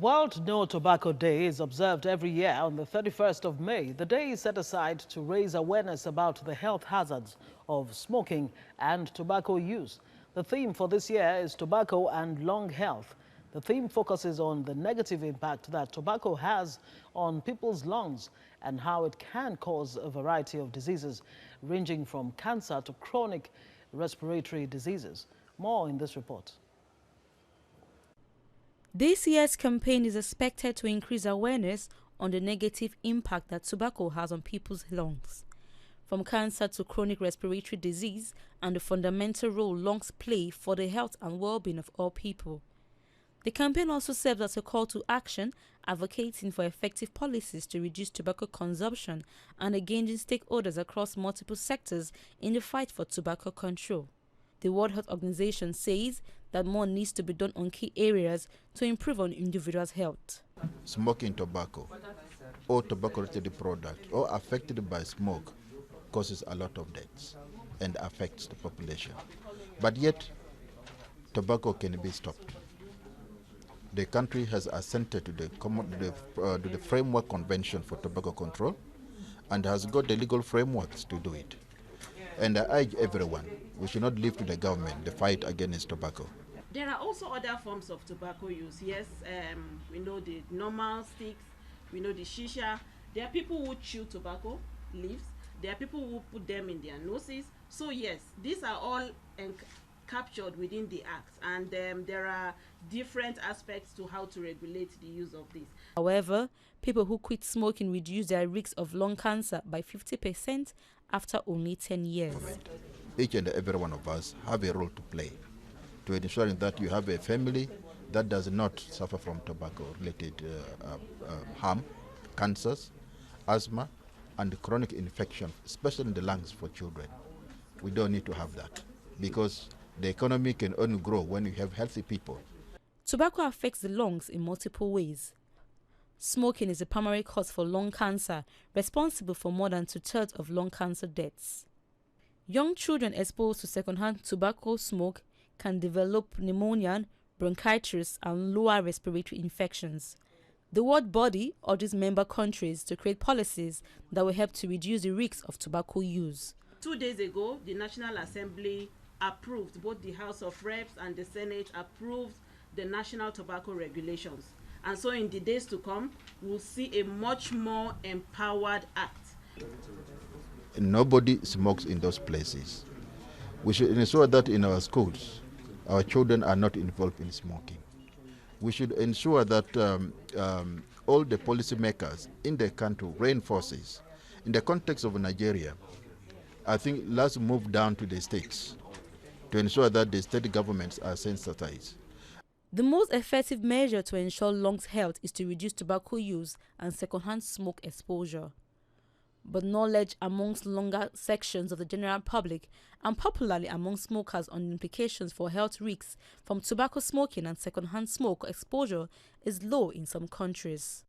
World No Tobacco Day is observed every year on the 31st of May. The day is set aside to raise awareness about the health hazards of smoking and tobacco use. The theme for this year is Tobacco and Lung Health. The theme focuses on the negative impact that tobacco has on people's lungs and how it can cause a variety of diseases, ranging from cancer to chronic respiratory diseases. More in this report. This year's campaign is expected to increase awareness on the negative impact that tobacco has on people's lungs, from cancer to chronic respiratory disease, and the fundamental role lungs play for the health and well-being of all people. The campaign also serves as a call to action, advocating for effective policies to reduce tobacco consumption and engaging stakeholders across multiple sectors in the fight for tobacco control. The World Health Organization says that more needs to be done on key areas to improve on individuals' health. Smoking tobacco or tobacco-related product or affected by smoke causes a lot of deaths and affects the population. But yet, tobacco can be stopped. The country has assented to the Framework Convention for Tobacco Control and has got the legal frameworks to do it. And I urge everyone, we should not leave to the government the fight against tobacco. There are also other forms of tobacco use. Yes, we know the normal sticks, we know the shisha. There are people who chew tobacco leaves. There are people who put them in their noses. So yes, these are all captured within the act, and there are different aspects to how to regulate the use of this. However, people who quit smoking reduce their risk of lung cancer by 50% after only 10 years. Each and every one of us have a role to play to ensuring that you have a family that does not suffer from tobacco-related harm, cancers, asthma, and chronic infection, especially in the lungs for children. We don't need to have that because the economy can only grow when you have healthy people. Tobacco affects the lungs in multiple ways. Smoking is the primary cause for lung cancer, responsible for more than 2/3 of lung cancer deaths. Young children exposed to secondhand tobacco smoke can develop pneumonia, bronchitis, and lower respiratory infections. The World Body urges member countries to create policies that will help to reduce the risks of tobacco use. 2 days ago, the National Assembly approved, both the House of Reps and the Senate approved the National Tobacco Regulations. And so in the days to come, we'll see a much more empowered act. Nobody smokes in those places. We should ensure that in our schools, our children are not involved in smoking. We should ensure that all the policymakers in the country reinforces. In the context of Nigeria, I think let's move down to the states to ensure that the state governments are sensitized. The most effective measure to ensure lungs' health is to reduce tobacco use and secondhand smoke exposure. But knowledge amongst longer sections of the general public, and popularly among smokers, on the implications for health risks from tobacco smoking and secondhand smoke exposure is low in some countries.